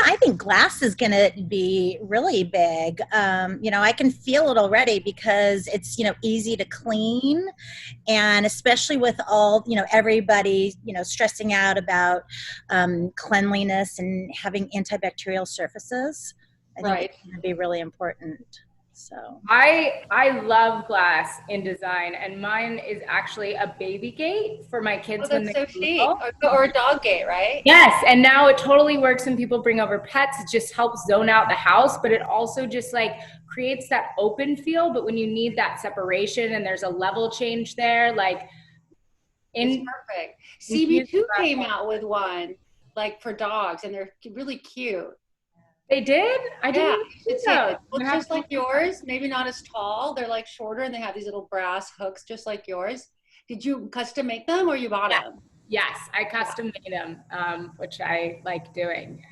I think glass is going to be really big. I can feel it already because it's, easy to clean. And especially with all, everybody, stressing out about cleanliness and having antibacterial surfaces, I think Right. it's going to be really important. So, I love glass in design, and mine is actually a baby gate for my Oh, kids when that's they're so chic. little. Or a dog gate, right? Yes, and now it totally works when people bring over pets. It just helps zone out the house, but it also just like creates that open feel. But when you need that separation and there's a level change there, like It's in perfect. infused CB2 glass. came out with one like for dogs, and they're really cute. They did? I Yeah, didn't you see should see it. those. It I'm looks gonna have just to look like at that. yours, maybe not as tall. They're like shorter, and they have these little brass hooks just like yours. Did you custom make them or you bought Yeah. them? Yes, I Yeah. custom made them, which I like doing.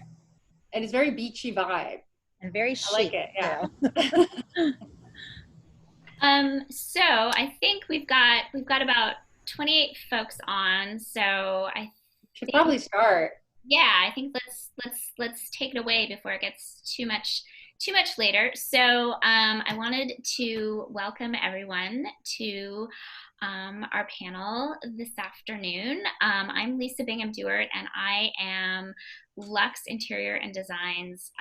And it's very beachy vibe. and very I like chic it. Yeah. too. So I think we've got about 28 folks on. So I Should think, probably start. yeah, I think let's take it away before it gets too much later. So I wanted to welcome everyone to our panel this afternoon. I'm Lisa Bingham Dewart, and I am Luxe Interior and Design's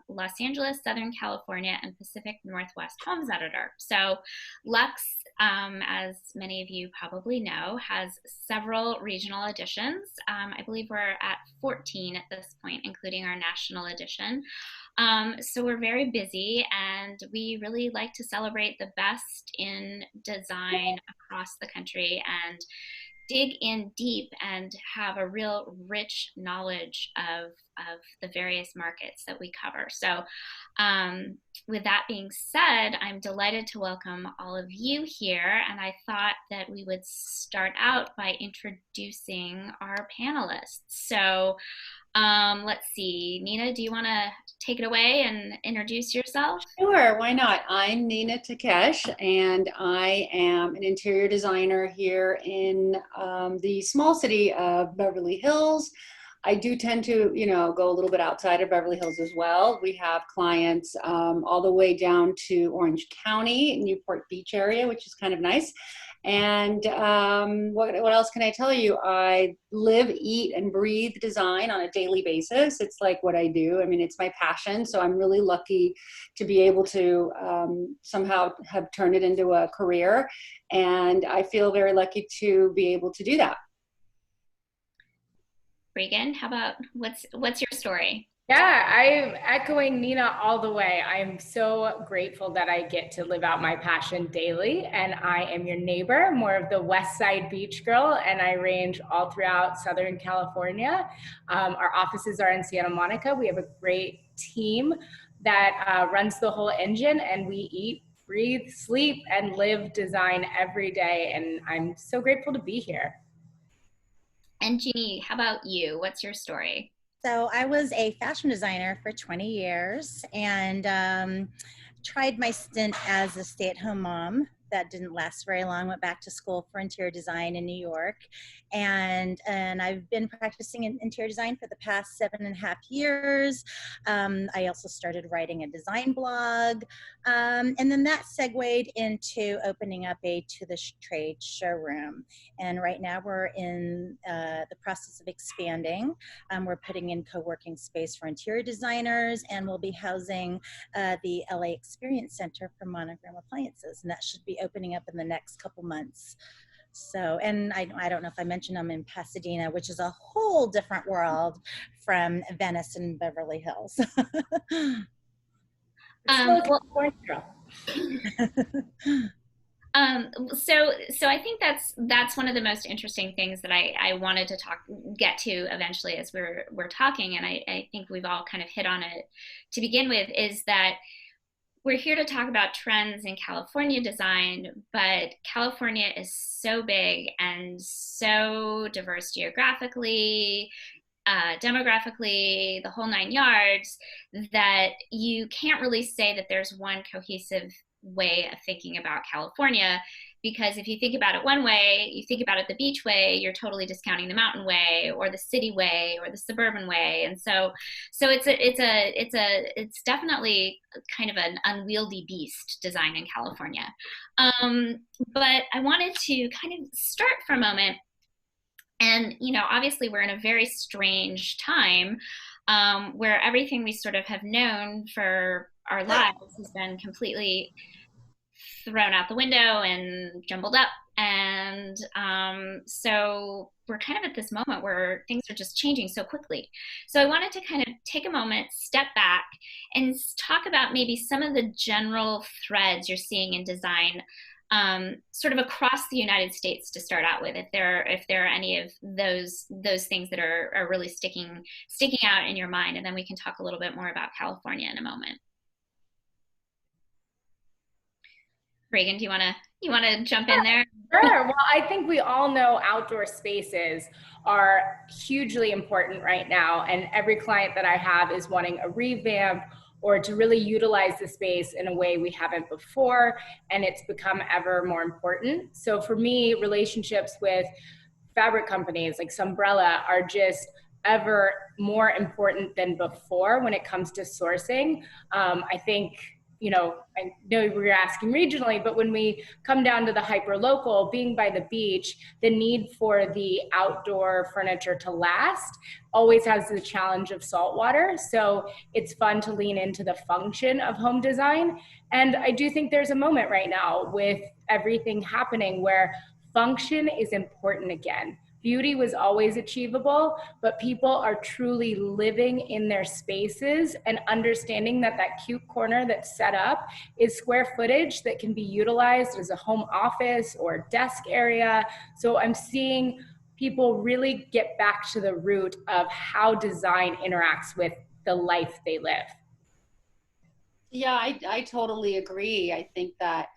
Los Angeles, Southern California, and Pacific Northwest Homes Editor. So Luxe, as many of you probably know, has several regional editions. I believe we're at 14 at this point, including our national edition. So we're very busy, and we really like to celebrate the best in design across the country and dig in deep and have a real rich knowledge of the various markets that we cover. So with that being said, I'm delighted to welcome all of you here, and I thought that we would start out by introducing our panelists. So let's see, Nina, do you want to take it away and introduce yourself? Sure, why not? I'm Nina Takesh, and I am an interior designer here in the small city of Beverly Hills. I do tend to, go a little bit outside of Beverly Hills as well. We have clients all the way down to Orange County, Newport Beach area, which is kind of nice. And what else can I tell you? I live, eat, and breathe design on a daily basis. It's like what I do. I mean, it's my passion. So I'm really lucky to be able to somehow have turned it into a career. And I feel very lucky to be able to do that. Breegan, how about what's your story? Yeah, I'm echoing Nina all the way. I'm so grateful that I get to live out my passion daily. And I am your neighbor, more of the West Side Beach girl, and I range all throughout Southern California. Our offices are in Santa Monica. We have a great team that runs the whole engine, and we eat, breathe, sleep, and live design every day. And I'm so grateful to be here. And Jeannie, how about you? What's your story? So I was a fashion designer for 20 years and tried my stint as a stay-at-home mom. That didn't last very long. Went back to school for interior design in New York, and I've been practicing in interior design for the past 7.5 years. I also started writing a design blog, and then that segued into opening up a to the trade showroom. And right now we're in the process of expanding. We're putting in co-working space for interior designers, and we'll be housing the LA Experience Center for Monogram Appliances, and that should be opening up in the next couple months. So, and I don't know if I mentioned I'm in Pasadena, which is a whole different world from Venice and Beverly Hills. Well, so I think that's one of the most interesting things that I wanted to get to eventually as we're talking, and I think we've all kind of hit on it to begin with, is that we're here to talk about trends in California design, but California is so big and so diverse geographically, demographically, the whole nine yards, that you can't really say that there's one cohesive way of thinking about California, because if you think about it one way, you think about it the beach way, you're totally discounting the mountain way or the city way or the suburban way. And so it's definitely kind of an unwieldy beast, design in California. But I wanted to kind of start for a moment. And, you know, obviously we're in a very strange time where everything we sort of have known for our lives has been completely thrown out the window and jumbled up. And so we're kind of at this moment where things are just changing so quickly. So I wanted to kind of take a moment, step back, and talk about maybe some of the general threads you're seeing in design sort of across the United States to start out with, if there are any of those things that are really sticking out in your mind, and then we can talk a little bit more about California in a moment. Breegan, do you want to jump in there? Sure. Well, I think we all know outdoor spaces are hugely important right now, and every client that I have is wanting a revamp or to really utilize the space in a way we haven't before, and it's become ever more important. So for me, relationships with fabric companies like Sunbrella are just ever more important than before when it comes to sourcing. I think, you know, I know we were asking regionally, but when we come down to the hyper local, being by the beach, the need for the outdoor furniture to last always has the challenge of salt water. So it's fun to lean into the function of home design. And I do think there's a moment right now with everything happening where function is important again. Beauty was always achievable, but people are truly living in their spaces and understanding that that cute corner that's set up is square footage that can be utilized as a home office or desk area. So I'm seeing people really get back to the root of how design interacts with the life they live. Yeah, I totally agree. I think that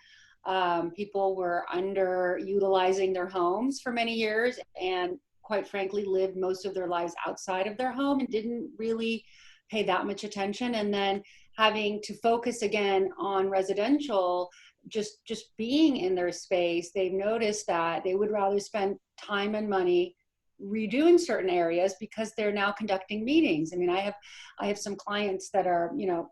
people were underutilizing their homes for many years and quite frankly lived most of their lives outside of their home and didn't really pay that much attention. And then having to focus again on residential, just being in their space, they've noticed that they would rather spend time and money redoing certain areas because they're now conducting meetings. I mean, I have some clients that are, you know,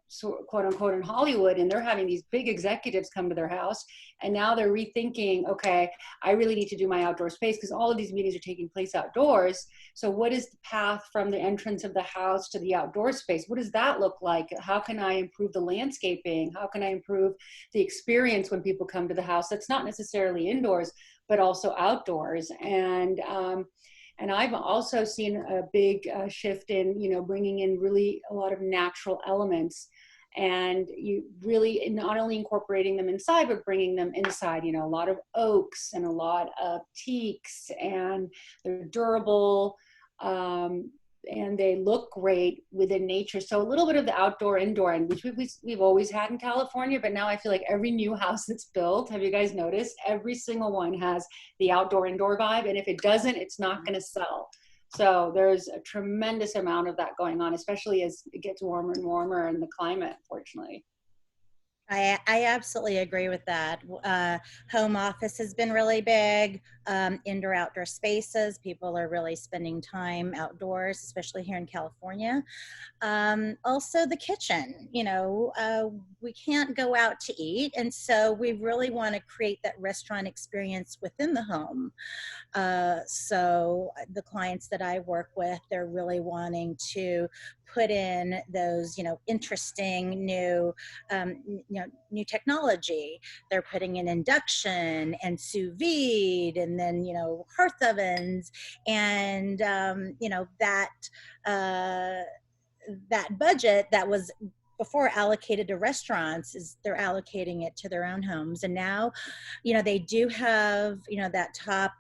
quote unquote in Hollywood, and they're having these big executives come to their house, and now they're rethinking, okay, I really need to do my outdoor space because all of these meetings are taking place outdoors. So what is the path from the entrance of the house to the outdoor space? What does that look like? How can I improve the landscaping? How can I improve the experience when people come to the house? That's not necessarily indoors, but also outdoors. And I've also seen a big shift in, you know, bringing in really a lot of natural elements, and you really not only incorporating them inside, but bringing them inside, you know, a lot of oaks and a lot of teaks, and they're durable. And they look great within nature. So a little bit of the outdoor indoor, and which we've always had in California, but now I feel like every new house that's built, have you guys noticed, every single one has the outdoor indoor vibe, and if it doesn't, it's not going to sell. So there's a tremendous amount of that going on, especially as it gets warmer and warmer in the climate, unfortunately. I absolutely agree with that. Home office has been really big. Indoor outdoor spaces, people are really spending time outdoors, especially here in California. Also the kitchen, you know, we can't go out to eat, and so we really want to create that restaurant experience within the home. So the clients that I work with, they're really wanting to put in those, you know, interesting new, new technology. They're putting in induction and sous vide, and then, you know, hearth ovens, and you know, that budget that was before allocated to restaurants is they're allocating it to their own homes. And now, you know, they do have, you know, that top,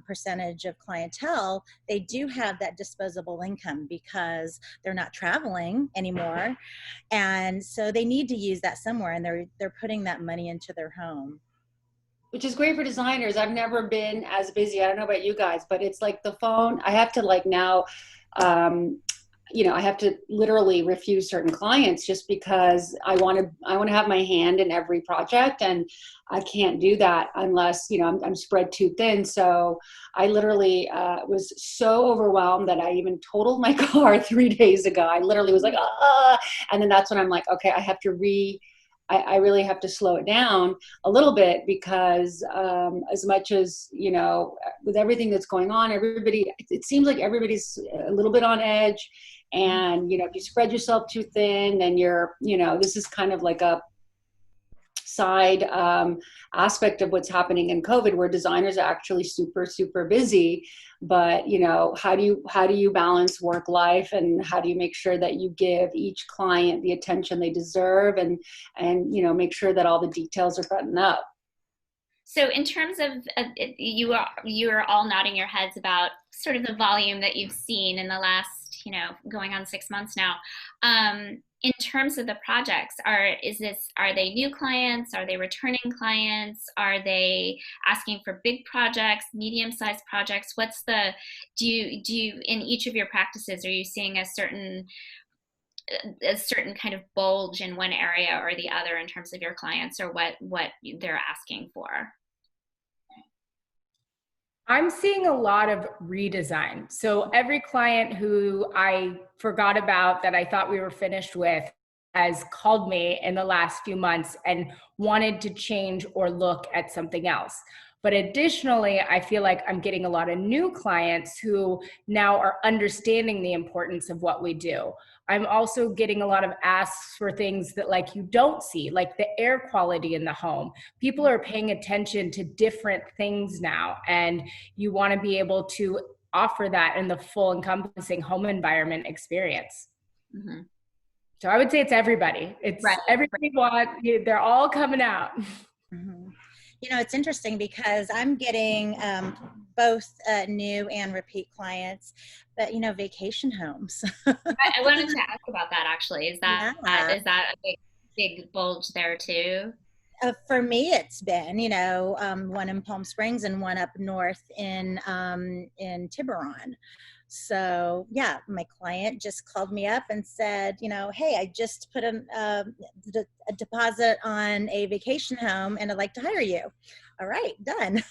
percentage of clientele, they do have that disposable income because they're not traveling anymore. And so they need to use that somewhere, and they're putting that money into their home. Which is great for designers. I've never been as busy. I don't know about you guys, but it's like the phone. I have to like now, I have to literally refuse certain clients just because I want to have my hand in every project, and I can't do that unless, I'm spread too thin. So I literally was so overwhelmed that I even totaled my car 3 days ago. I literally was like, ah, and then that's when I'm like, okay, I really have to slow it down a little bit because as much as, with everything that's going on, it seems like everybody's a little bit on edge. And, if you spread yourself too thin, then this is kind of like a side aspect of what's happening in COVID, where designers are actually super, super busy. But, how do you balance work life, and how do you make sure that you give each client the attention they deserve, and make sure that all the details are buttoned up? So in terms of you're all nodding your heads about sort of the volume that you've seen in the last, going on 6 months now. In terms of the projects, are they new clients? Are they returning clients? Are they asking for big projects, medium-sized projects? Do you in each of your practices, are you seeing a certain kind of bulge in one area or the other in terms of your clients, or what they're asking for? I'm seeing a lot of redesign. So every client who I forgot about that I thought we were finished with has called me in the last few months and wanted to change or look at something else. But additionally, I feel like I'm getting a lot of new clients who now are understanding the importance of what we do. I'm also getting a lot of asks for things that like you don't see, like the air quality in the home. People are paying attention to different things now, and you want to be able to offer that in the full encompassing home environment experience. Mm-hmm. So I would say it's everybody. It's right. Everybody they're all coming out. Mm-hmm. It's interesting because I'm getting both new and repeat clients, but vacation homes. I wanted to ask about that actually. Is that a big bulge there too? For me, it's been one in Palm Springs and one up north in Tiburon. So yeah, my client just called me up and said, hey, I just put a deposit on a vacation home and I'd like to hire you. All right, done.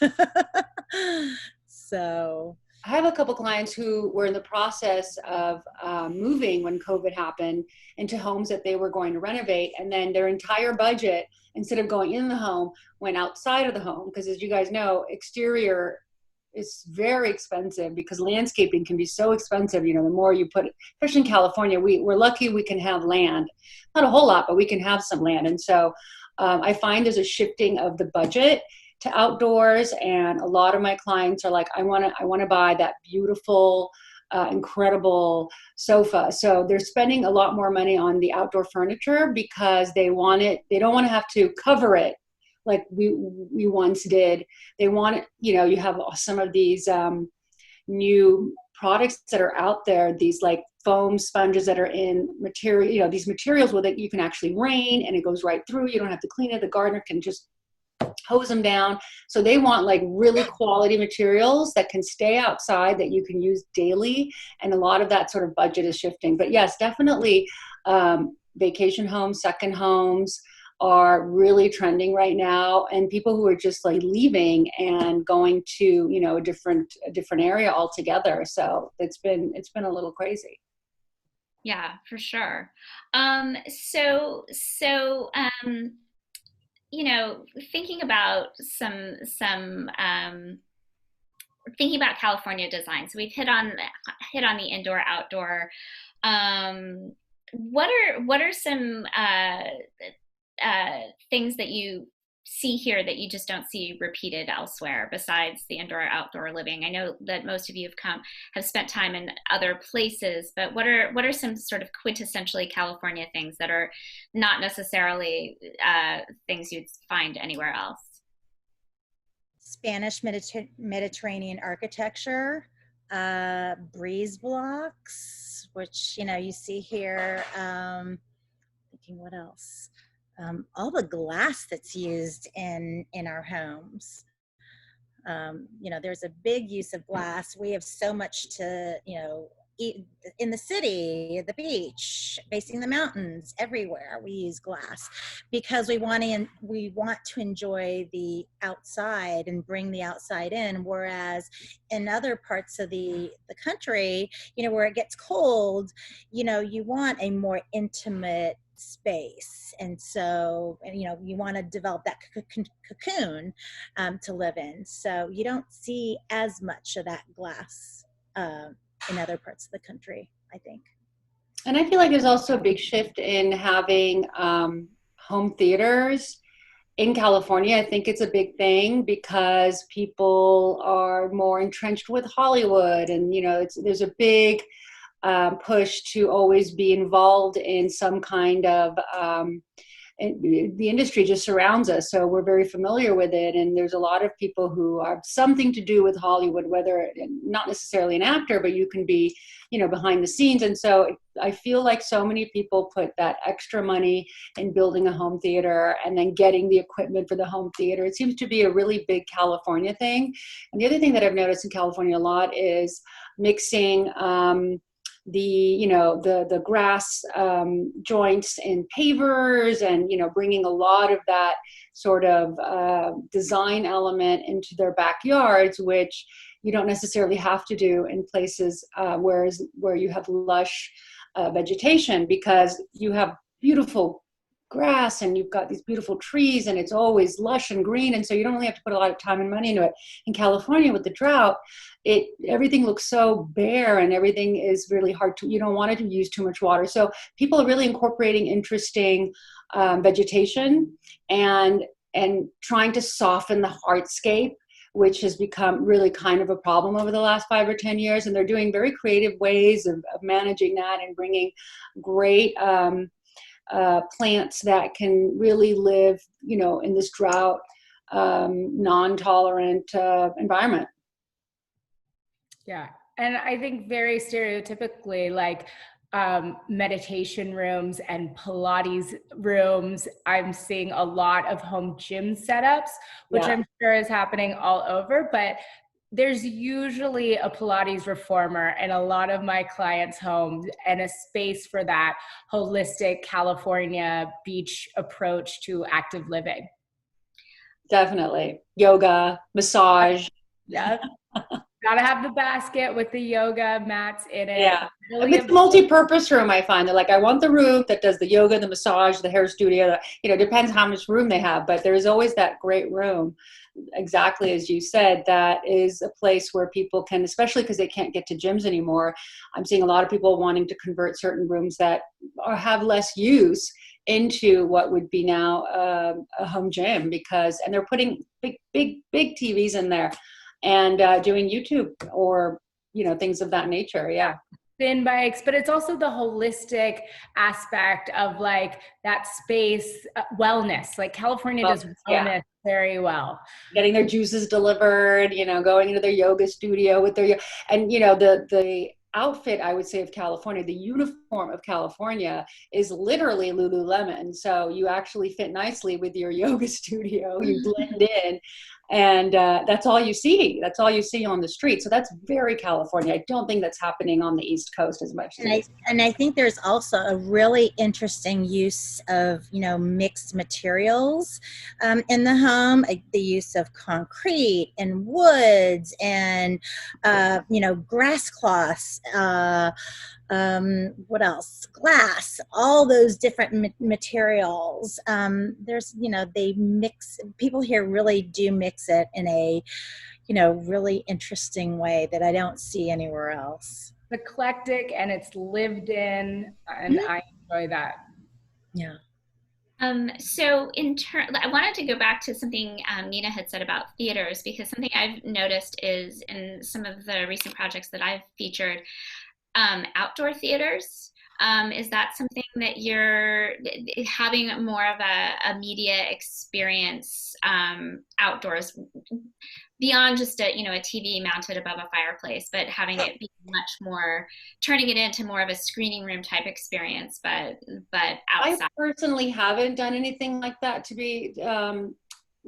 So I have a couple clients who were in the process of moving when COVID happened into homes that they were going to renovate, and then their entire budget, instead of going in the home, went outside of the home, because as you guys know, exterior is very expensive because landscaping can be so expensive. The more you put, especially in California, we're lucky we can have land, not a whole lot, but we can have some land. And so I find there's a shifting of the budget to outdoors, and a lot of my clients are like, I want to buy that beautiful, incredible sofa. So they're spending a lot more money on the outdoor furniture because they don't want to have to cover it like we once did. They want it, you have some of these new products that are out there, these like foam sponges that are in material, these materials that you can actually rain and it goes right through. You don't have to clean it. The gardener can just hose them down. So they want like really quality materials that can stay outside, that you can use daily. And a lot of that sort of budget is shifting. But yes, definitely vacation homes, second homes are really trending right now, and people who are just like leaving and going to a different area altogether. So it's been a little crazy. Yeah, for sure. Thinking about thinking about California design. So we've hit on the indoor outdoor. What are some things that you see here that you just don't see repeated elsewhere besides the indoor outdoor living? I know that most of you have spent time in other places, but what are some sort of quintessentially California things that are not necessarily things you'd find anywhere else? Spanish Mediterranean architecture, breeze blocks, which you see here. Thinking what else? All the glass that's used in our homes. There's a big use of glass. We have so much to in the city, the beach, facing the mountains, everywhere we use glass, because we want to enjoy the outside and bring the outside in. Whereas in other parts of the country, where it gets cold, you want a more intimate space, and so you want to develop that cocoon to live in. So you don't see as much of that glass in other parts of the country, I think. And I feel like there's also a big shift in having home theaters in California. I think it's a big thing because people are more entrenched with Hollywood, and there's a big push to always be involved in some kind of the industry just surrounds us, so we're very familiar with it. And there's a lot of people who have something to do with Hollywood, whether not necessarily an actor, but you can be, behind the scenes. And so I feel like so many people put that extra money in building a home theater and then getting the equipment for the home theater. It seems to be a really big California thing. And the other thing that I've noticed in California a lot is mixing the grass joints and pavers, and bringing a lot of that sort of design element into their backyards, which you don't necessarily have to do in places where you have lush vegetation, because you have beautiful grass and you've got these beautiful trees and it's always lush and green, and so you don't really have to put a lot of time and money into it. In California with the drought, everything looks so bare and everything is really hard to, you don't want it to use too much water. So people are really incorporating interesting vegetation and trying to soften the hardscape, which has become really kind of a problem over the last 5 or 10 years. And they're doing very creative ways of managing that and bringing great plants that can really live, in this drought, non-tolerant environment. Yeah. And I think very stereotypically, like meditation rooms and Pilates rooms, I'm seeing a lot of home gym setups, which I'm sure is happening all over, but there's usually a Pilates reformer in a lot of my clients' homes, and a space for that holistic California beach approach to active living. Definitely. Yoga, massage. Yeah. Gotta have the basket with the yoga mats in it. Yeah. Really It's a multi-purpose room, I find. They're like, I want the room that does the yoga, the massage, the hair studio. Depends how much room they have, but there's always that great room, exactly as you said, that is a place where people can, especially because they can't get to gyms anymore. I'm seeing a lot of people wanting to convert certain rooms that have less use into what would be now a home gym, and they're putting big TVs in there and doing YouTube or things of that nature. Yeah. Thin bikes, but it's also the holistic aspect of like that space wellness. Like California does wellness very well. Getting their juices delivered, going into their yoga studio with their, and the outfit, I would say, of California, the uniform of California is literally Lululemon. So you actually fit nicely with your yoga studio, you blend in. And that's all you see. That's all you see on the street. So that's very California. I don't think that's happening on the East Coast as much. And I think there's also a really interesting use of, mixed materials in the home, the use of concrete and woods and, grass cloths, what else? Glass, all those different materials. There's, they mix, people here really do mix it in a, really interesting way that I don't see anywhere else. It's eclectic and it's lived in, and I enjoy that. Yeah. So I wanted to go back to something Nina had said about theaters, because something I've noticed is in some of the recent projects that I've featured, outdoor theaters. Is that something that you're having more of a media experience outdoors, beyond just a TV mounted above a fireplace, but having it be much more, turning it into more of a screening room type experience, but outside? I personally haven't done anything like that, to be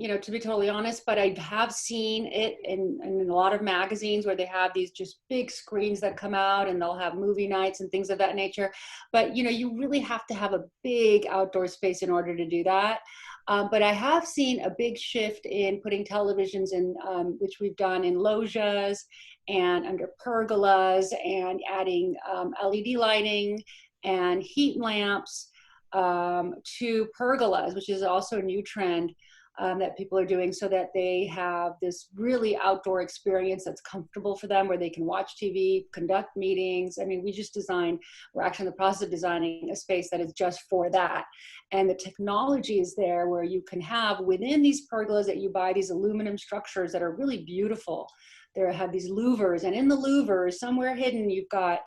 to be totally honest, but I have seen it in a lot of magazines where they have these just big screens that come out and they'll have movie nights and things of that nature. But, you really have to have a big outdoor space in order to do that. But I have seen a big shift in putting televisions in, which we've done in loggias and under pergolas, and adding LED lighting and heat lamps to pergolas, which is also a new trend that people are doing, so that they have this really outdoor experience that's comfortable for them, where they can watch TV, conduct meetings. I mean, we're actually in the process of designing a space that is just for that. And the technology is there where you can have within these pergolas that you buy these aluminum structures that are really beautiful. They have these louvers, and in the louvers, somewhere hidden, you've got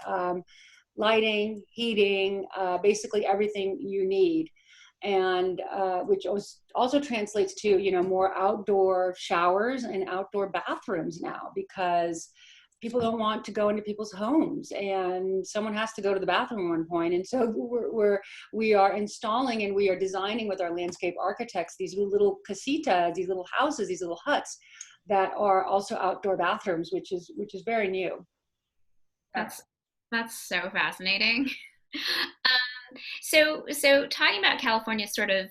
lighting, heating, basically everything you need. And which also translates to, more outdoor showers and outdoor bathrooms now, because people don't want to go into people's homes and someone has to go to the bathroom at one point. And so we are installing and we are designing with our landscape architects these little casitas, these little houses, these little huts that are also outdoor bathrooms, which is very new. That's so fascinating. So talking about California, sort of,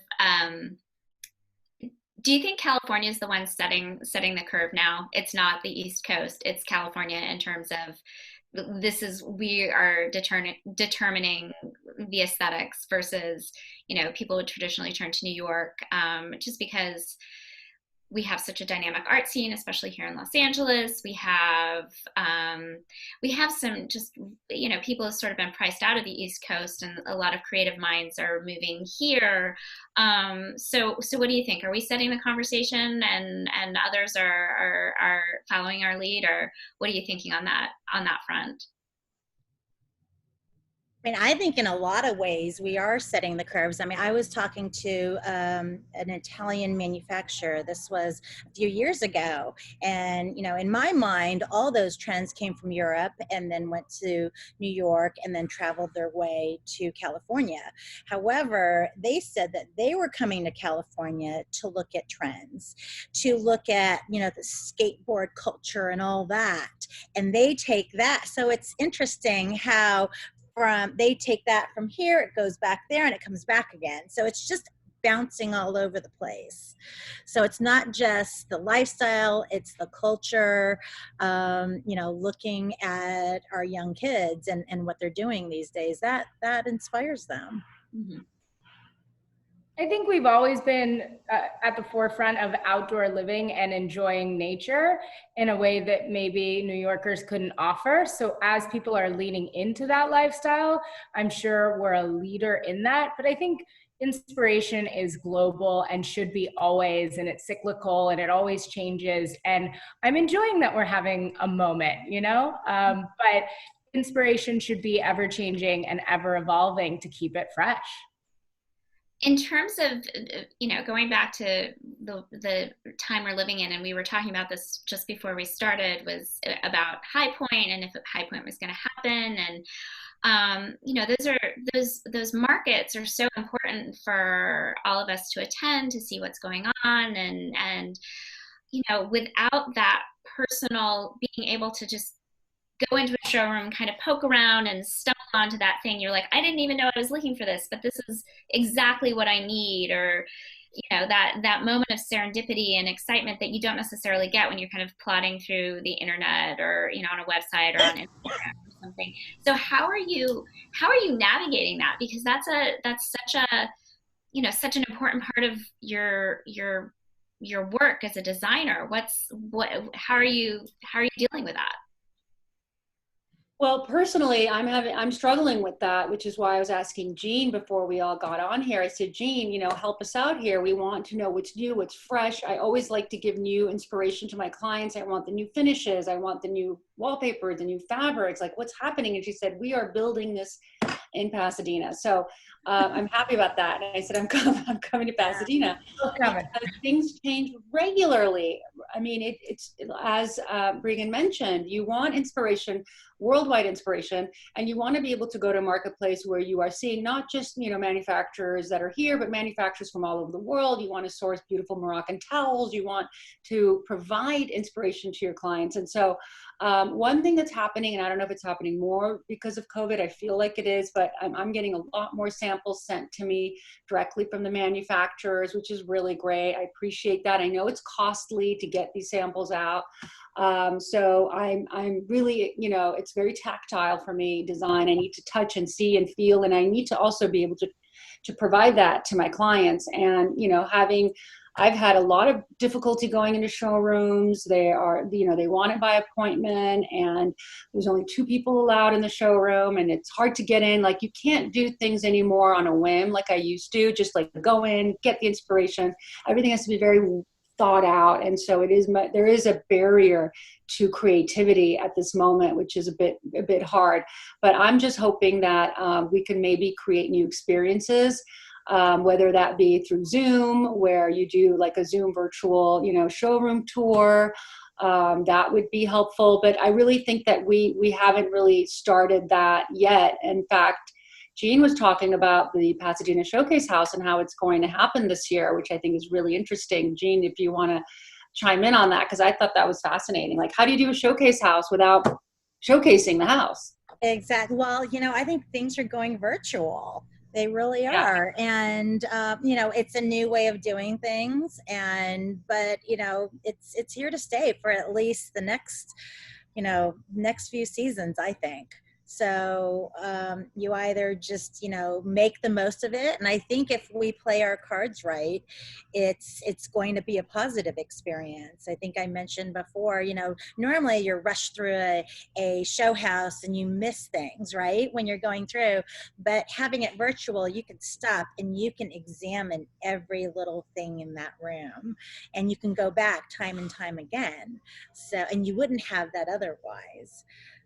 do you think California is the one setting the curve now? It's not the East Coast, it's California, in terms of we are determining the aesthetics versus, people would traditionally turn to New York, just because we have such a dynamic art scene, especially here in Los Angeles. We have some just, people have sort of been priced out of the East Coast, and a lot of creative minds are moving here. So what do you think? Are we setting the conversation, and others are following our lead, or what are you thinking on that front? I mean, I think in a lot of ways we are setting the curves. I mean, I was talking to an Italian manufacturer. This was a few years ago. And, in my mind, all those trends came from Europe and then went to New York and then traveled their way to California. However, they said that they were coming to California to look at trends, to look at, the skateboard culture and all that. And they take that. So it's interesting how they take that from here, it goes back there, and it comes back again. So it's just bouncing all over the place. So it's not just the lifestyle, it's the culture, looking at our young kids and what they're doing these days, that inspires them. Mm-hmm. I think we've always been at the forefront of outdoor living and enjoying nature in a way that maybe New Yorkers couldn't offer. So as people are leaning into that lifestyle, I'm sure we're a leader in that. But I think inspiration is global and should be always, and it's cyclical and it always changes. And I'm enjoying that we're having a moment, but inspiration should be ever changing and ever evolving to keep it fresh. In terms of, going back to the time we're living in, and we were talking about this just before we started, was about High Point and if High Point was going to happen. And, those markets are so important for all of us to attend, to see what's going on. And without that personal being able to just go into a showroom, kind of poke around and stumble onto that thing, you're like, I didn't even know I was looking for this, but this is exactly what I need. Or, that moment of serendipity and excitement that you don't necessarily get when you're kind of plodding through the internet or, on a website or on Instagram or something. So how are you navigating that? Because that's such an important part of your work as a designer. How are you dealing with that? Well, personally, I'm struggling with that, which is why I was asking Jeanne before we all got on here. I said, Jeanne, help us out here. We want to know what's new, what's fresh. I always like to give new inspiration to my clients. I want the new finishes. I want the new wallpaper, the new fabrics, like what's happening. And she said, we are building this in Pasadena. So I'm happy about that. And I said, I'm coming to Pasadena. Coming. Because things change regularly. I mean, it's as Breegan mentioned, you want inspiration, worldwide inspiration, and you want to be able to go to a marketplace where you are seeing not just, you know, manufacturers that are here, but manufacturers from all over the world. You want to source beautiful Moroccan towels. You want to provide inspiration to your clients. And so one thing that's happening, and I don't know if it's happening more because of COVID, I feel like it is, but I'm getting a lot more samples sent to me directly from the manufacturers, which is really great. I appreciate that. I know it's costly to get these samples out. So I'm really, you know, it's very tactile for me, design. I need to touch and see and feel, and I need to also be able to provide that to my clients. And, you know, I've had a lot of difficulty going into showrooms. They are, you know, they want it by appointment, and there's only 2 people allowed in the showroom, and it's hard to get in. Like, you can't do things anymore on a whim like I used to, just like go in, get the inspiration. Everything has to be very thought out. And so there is a barrier to creativity at this moment, which is a bit hard. But I'm just hoping that we can maybe create new experiences. Whether that be through Zoom, where you do like a Zoom virtual, you know, showroom tour, that would be helpful. But I really think that we haven't really started that yet. In fact, Jeanne was talking about the Pasadena Showcase House and how it's going to happen this year, which I think is really interesting. Jeanne, if you want to chime in on that, because I thought that was fascinating. Like, how do you do a showcase house without showcasing the house? Exactly. Well, you know, I think things are going virtual. They really are. And, you know, it's a new way of doing things. But, you know, it's here to stay for at least the next few seasons, I think. So you either just, you know, make the most of it. And I think if we play our cards right, it's going to be a positive experience. I think I mentioned before, you know, normally you're rushed through a show house and you miss things, right, when you're going through. But having it virtual, you can stop and you can examine every little thing in that room. And you can go back time and time again. So, and you wouldn't have that otherwise.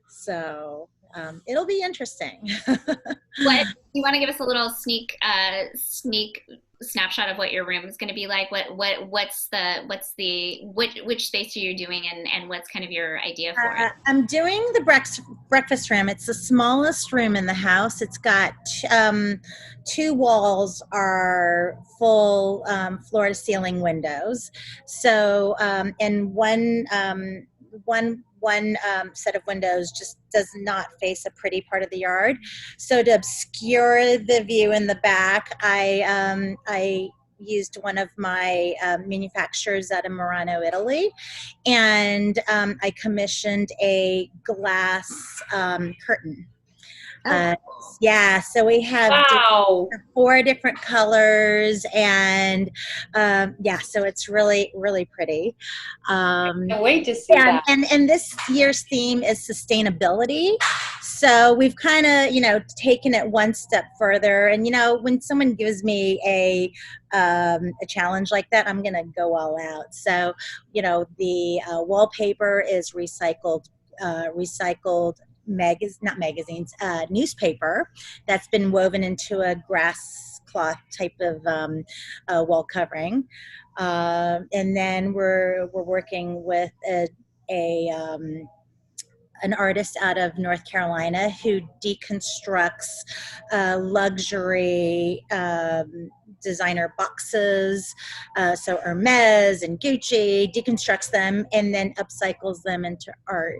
So it'll be interesting. What you want to give us a little sneak snapshot of what your room is going to be like? Which space are you doing, and what's kind of your idea for it? I'm doing the breakfast room. It's the smallest room in the house. It's got 2 walls are full floor to ceiling windows. So and one set of windows just does not face a pretty part of the yard. So to obscure the view in the back, I used one of my manufacturers out of Murano, Italy, and I commissioned a glass curtain. Yeah, so we have 4 different colors, and yeah, so it's really, really pretty. I can't wait to see that. And this year's theme is sustainability. So we've kind of, you know, taken it one step further. And, you know, when someone gives me a challenge like that, I'm going to go all out. So, you know, the wallpaper is recycled newspaper that's been woven into a grass cloth type of wall covering, and then we're working with an artist out of North Carolina who deconstructs luxury designer boxes, so Hermes and Gucci, deconstructs them and then upcycles them into art.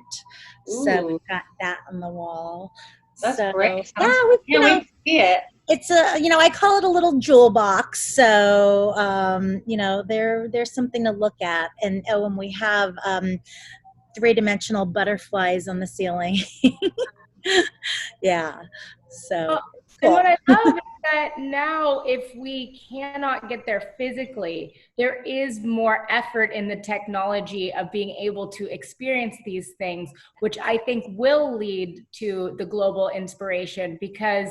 Ooh. So we've got that on the wall. That's so, great. Yeah, can't wait to see it. It's I call it a little jewel box. So, there's something to look at. And we have 3-dimensional butterflies on the ceiling. Yeah. So. And what I love is that now, if we cannot get there physically, there is more effort in the technology of being able to experience these things, which I think will lead to the global inspiration, because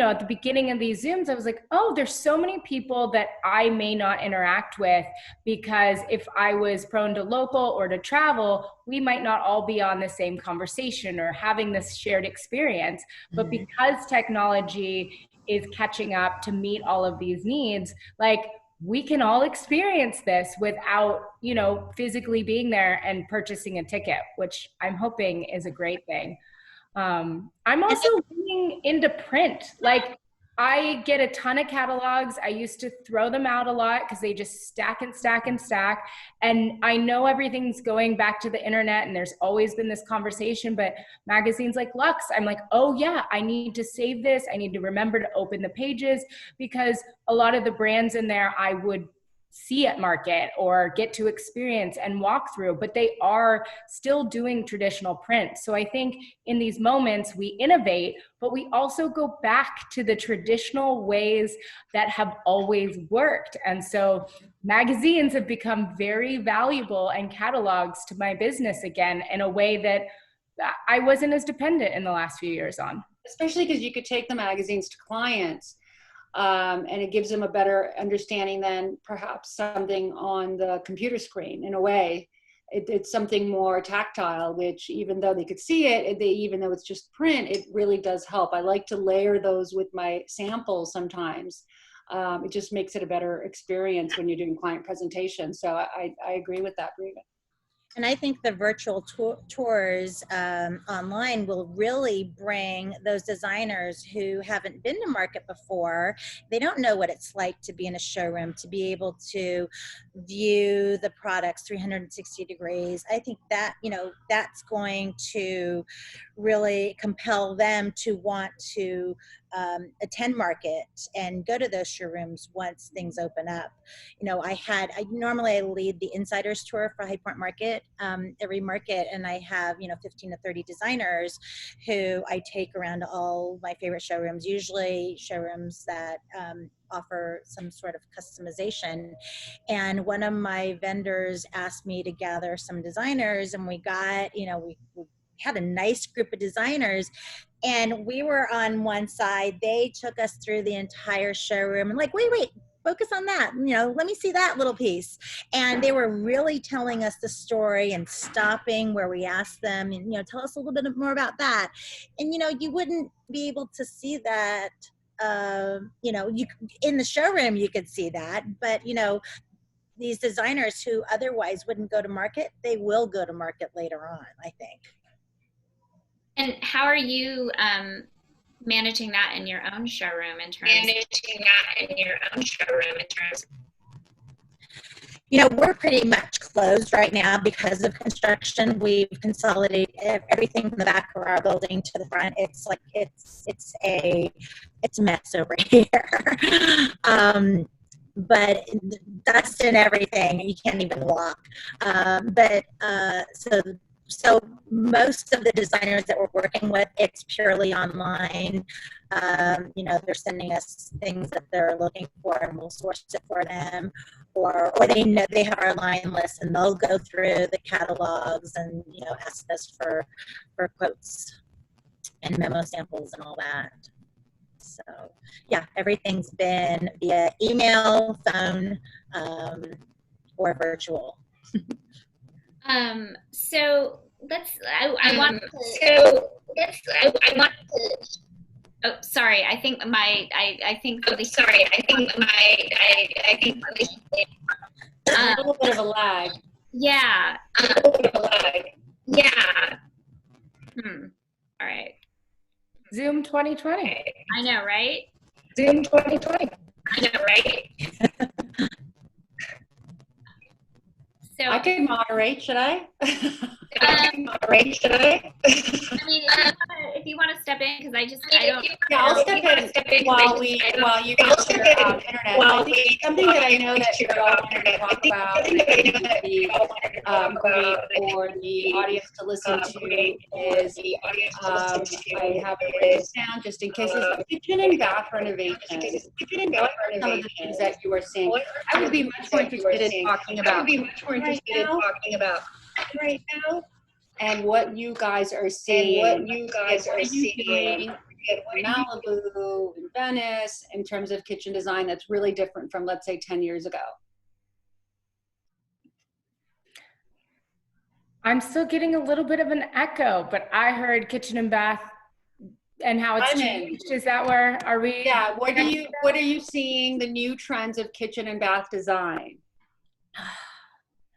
at the beginning of these Zooms, I was like, oh, there's so many people that I may not interact with, because if I was prone to local or to travel, we might not all be on the same conversation or having this shared experience. But because technology is catching up to meet all of these needs, like, we can all experience this without, physically being there and purchasing a ticket, which I'm hoping is a great thing. I'm also leaning into print. Like, I get a ton of catalogs. I used to throw them out a lot because they just stack and stack and stack. And I know everything's going back to the internet, and there's always been this conversation, but magazines like Luxe, I'm like, oh yeah, I need to save this. I need to remember to open the pages, because a lot of the brands in there I would see at market or get to experience and walk through, but they are still doing traditional print. So I think in these moments we innovate, but we also go back to the traditional ways that have always worked. And so magazines have become very valuable, and catalogs to my business again, in a way that I wasn't as dependent in the last few years on. Especially because you could take the magazines to clients, and it gives them a better understanding than perhaps something on the computer screen. In a way, it's something more tactile, which even though they could see it, even though it's just print, it really does help. I like to layer those with my samples sometimes. It just makes it a better experience when you're doing client presentations. So I agree with that, Breegan. And I think the virtual tours online will really bring those designers who haven't been to market before. They don't know what it's like to be in a showroom, to be able to view the products 360 degrees. I think that, that's going to really compel them to want to attend market and go to those showrooms once things open up. I normally lead the insiders tour for High Point Market every market, and I have 15 to 30 designers who I take around to all my favorite showrooms, usually showrooms that offer some sort of customization. And one of my vendors asked me to gather some designers, and we got we had a nice group of designers, and we were on one side. They took us through the entire showroom and like, wait, focus on that. Let me see that little piece. And they were really telling us the story and stopping where we asked them, and, tell us a little bit more about that. And, you wouldn't be able to see that, you in the showroom, you could see that, but, these designers who otherwise wouldn't go to market, they will go to market later on, I think. And how are you managing that in your own showroom in terms? We're pretty much closed right now because of construction. We've consolidated everything from the back of our building to the front. It's like it's a mess over here. But dust and everything, you can't even walk. So most of the designers that we're working with, it's purely online. They're sending us things that they're looking for, and we'll source it for them, or they know they have our line list, and they'll go through the catalogs and ask us for quotes and memo samples and all that. So yeah, everything's been via email, phone, or virtual. So I want to. Oh, sorry. I think a little bit of a lag. Yeah. All right. Zoom 2020. I know, right? Zoom 2020. So I can moderate, should I? I mean, if you want to step in, because I don't. Yeah, I'll step in while you get your internet. I think something that I know that you're all going to talk about would be great for the audience to listen to is I have it written down just in case it's kitchen and bath renovations. What are some of the things that you are seeing? I would be much more interested in talking about right now, and what you guys are seeing. in Malibu, in Venice, in terms of kitchen design that's really different from, let's say, 10 years ago? I'm still getting a little bit of an echo, but I heard kitchen and bath and how it's changed. Is that where are we? Yeah. What are you seeing the new trends of kitchen and bath design?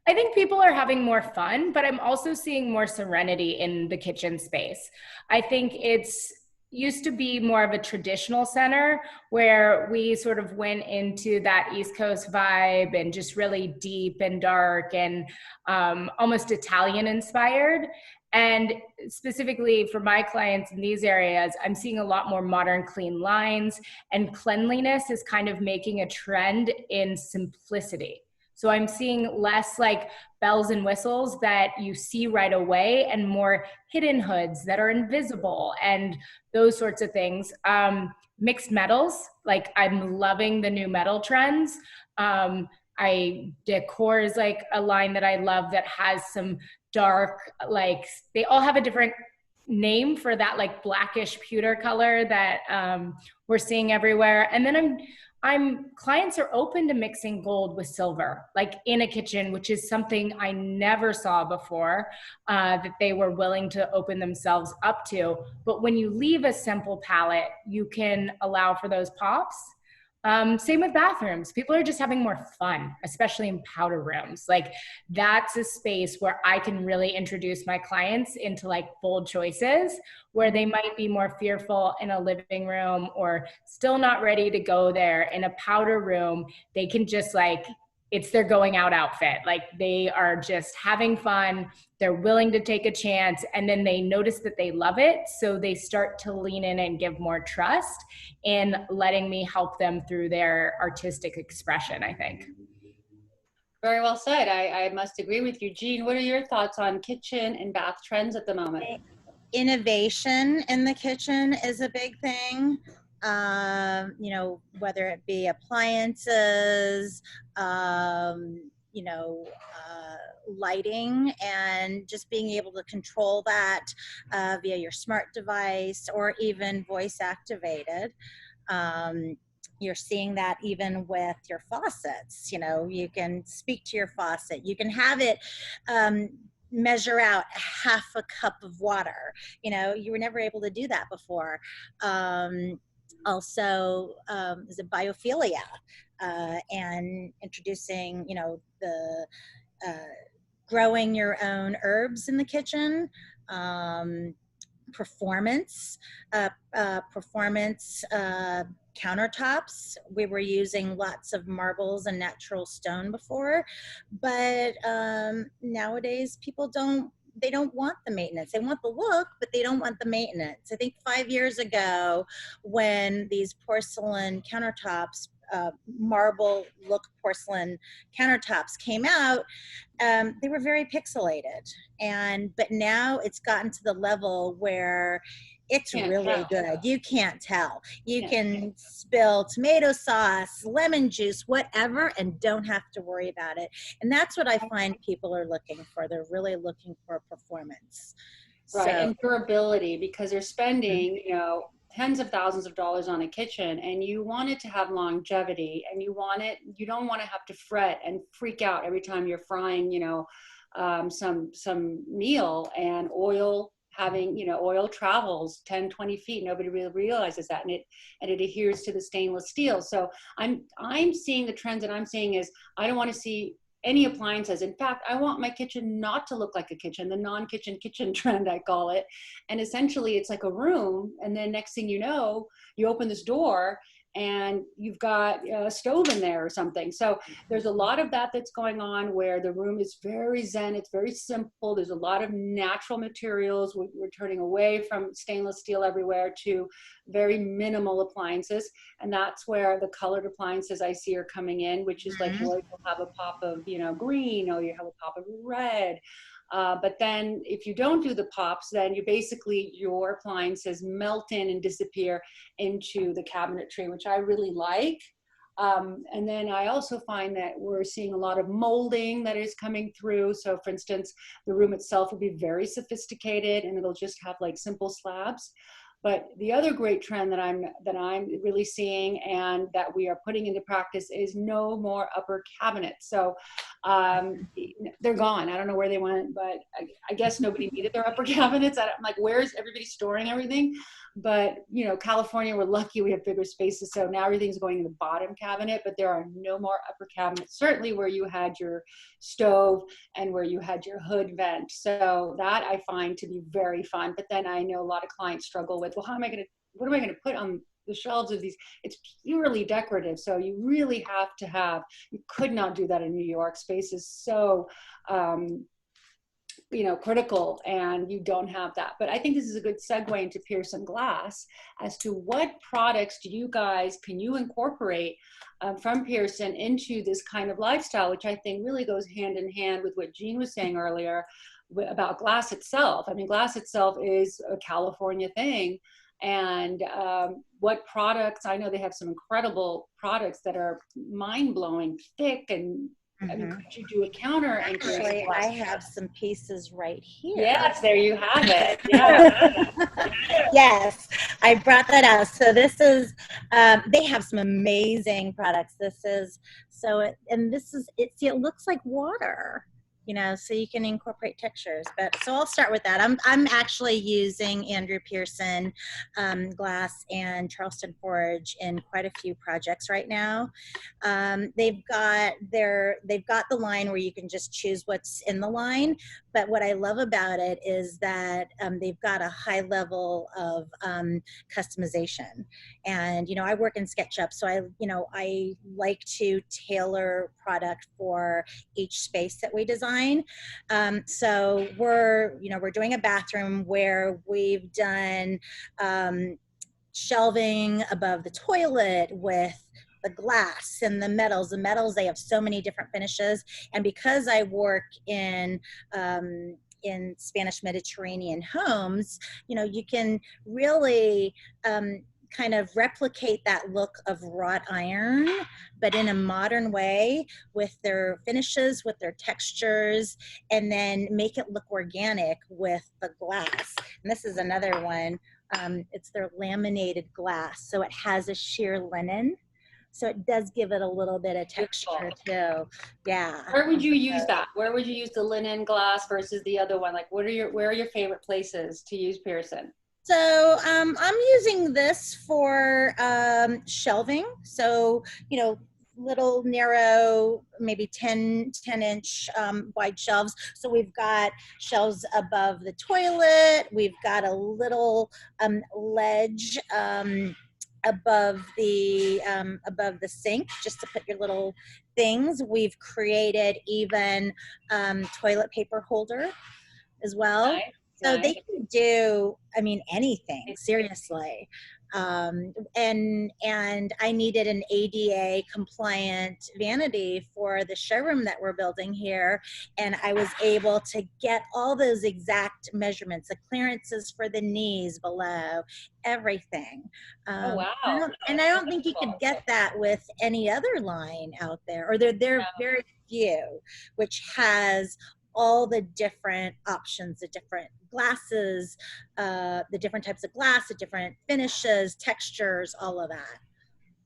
I think people are having more fun, but I'm also seeing more serenity in the kitchen space. I think it's used to be more of a traditional center where we sort of went into that East Coast vibe and just really deep and dark and almost Italian inspired. And specifically for my clients in these areas, I'm seeing a lot more modern, clean lines, and cleanliness is kind of making a trend in simplicity. So I'm seeing less like bells and whistles that you see right away and more hidden hoods that are invisible and those sorts of things. Mixed metals, like I'm loving the new metal trends. Decor is like a line that I love that has some dark, like they all have a different name for that like blackish pewter color that we're seeing everywhere. And then clients are open to mixing gold with silver, like in a kitchen, which is something I never saw before, that they were willing to open themselves up to. But when you leave a simple palette, you can allow for those pops. Same with bathrooms. People are just having more fun, especially in powder rooms. Like that's a space where I can really introduce my clients into like bold choices where they might be more fearful in a living room or still not ready to go there. In a powder room, they can just like, it's their going out outfit. Like they are just having fun. They're willing to take a chance. And then they notice that they love it. So they start to lean in and give more trust in letting me help them through their artistic expression, I think. Very well said. I must agree with you. Jeanne, what are your thoughts on kitchen and bath trends at the moment? Innovation in the kitchen is a big thing. You know, whether it be appliances, lighting, and just being able to control that via your smart device or even voice activated. You're seeing that even with your faucets. You know, you can speak to your faucet. You can have it measure out half a cup of water. You know, you were never able to do that before. Also, is it biophilia and introducing, you know, the growing your own herbs in the kitchen. Performance countertops. We were using lots of marbles and natural stone before, but nowadays people don't want the maintenance. They want the look, but they don't want the maintenance. I think 5 years ago when these porcelain countertops, marble look porcelain countertops came out, they were very pixelated, but now it's gotten to the level where it's really good. You can't tell. You can spill tomato sauce, lemon juice, whatever, and don't have to worry about it. And that's what I find people are looking for. They're really looking for performance. Right, and durability, because they're spending, you know, tens of thousands of dollars on a kitchen, and you want it to have longevity, and you don't want to have to fret and freak out every time you're frying, you know, some meal, and oil travels 10, 20 feet. Nobody really realizes that. And it adheres to the stainless steel. So I'm seeing the trends that I'm seeing is I don't want to see any appliances. In fact, I want my kitchen not to look like a kitchen, the non-kitchen kitchen trend, I call it. And essentially it's like a room. And then next thing you know, you open this door and you've got a stove in there or something. So there's a lot of that that's going on where the room is very zen. It's very simple. There's a lot of natural materials. We're turning away from stainless steel everywhere to very minimal appliances. And that's where the colored appliances I see are coming in, which is like, well, you'll have a pop of, you know, green, or you have a pop of red. But then if you don't do the pops, then your appliances melt in and disappear into the cabinetry, which I really like. And then I also find that we're seeing a lot of molding that is coming through. So for instance, the room itself will be very sophisticated and it'll just have like simple slabs. But the other great trend that I'm really seeing and that we are putting into practice is no more upper cabinets. So they're gone. I don't know where they went, but I guess nobody needed their upper cabinets. I'm like, where's everybody storing everything? But you know, California, we're lucky we have bigger spaces, so now everything's going in the bottom cabinet. But there are no more upper cabinets. Certainly where you had your stove and where you had your hood vent. So that I find to be very fun. But then I know a lot of clients struggle with, well, what am I going to put on the shelves of these? It's purely decorative. So you really have to have, you could not do that in New York. Space is so, you know, critical, and you don't have that. But I think this is a good segue into Pearson Glass as to what products can you incorporate from Pearson into this kind of lifestyle, which I think really goes hand in hand with what Jeanne was saying earlier about glass itself. I mean, glass itself is a California thing. And what products, I know they have some incredible products that are mind-blowing, thick, and I mean, could you do a counter? Actually, I have some pieces right here. Yes, there you have it. Yeah. Yes, I brought that out. So this is, they have some amazing products. This is, it looks like water, you know, so you can incorporate textures. But so I'll start with that. I'm actually using Andrew Pearson glass and Charleston Forge in quite a few projects right now. They've got the line where you can just choose what's in the line. But what I love about it is that they've got a high level of customization. And, you know, I work in SketchUp, so I like to tailor product for each space that we design. So we're doing a bathroom where we've done shelving above the toilet with the glass and the metals. The metals, they have so many different finishes. And because I work in Spanish Mediterranean homes, you know, you can really kind of replicate that look of wrought iron, but in a modern way with their finishes, with their textures, and then make it look organic with the glass. And this is another one. It's their laminated glass. So it has a sheer linen. So it does give it a little bit of texture too. Yeah. Where would you use that? Where would you use the linen glass versus the other one? Like, where are your favorite places to use Pearson? So I'm using this for shelving. So, you know, little narrow, maybe 10-inch wide shelves. So we've got shelves above the toilet. We've got a little ledge above the sink, just to put your little things. We've created even toilet paper holder as well. Nice. So they can do, I mean, anything, seriously. And I needed an ADA compliant vanity for the showroom that we're building here. And I was able to get all those exact measurements, the clearances for the knees below, everything. Oh, wow. I don't think you could get that with any other line out there, or there are very few, which has all the different options, the different glasses, the different types of glass, the different finishes, textures, all of that.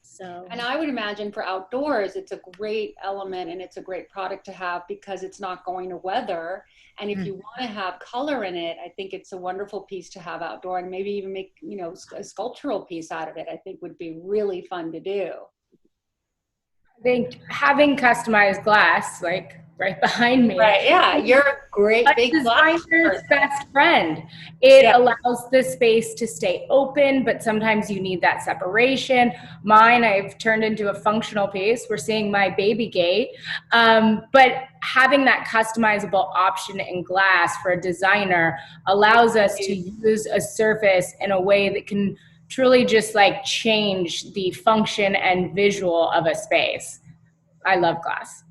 So, and I would imagine for outdoors, it's a great element and it's a great product to have because it's not going to weather. And if you want to have color in it, I think it's a wonderful piece to have outdoor, and maybe even make, you know, a sculptural piece out of it. I think would be really fun to do. I think having customized glass, like right behind me. Right, yeah, you're a great big designer's best friend. It allows the space to stay open, but sometimes you need that separation. Mine, I've turned into a functional piece. We're seeing my baby gate. But having that customizable option in glass for a designer allows us to use a surface in a way that can truly just like change the function and visual of a space. I love glass.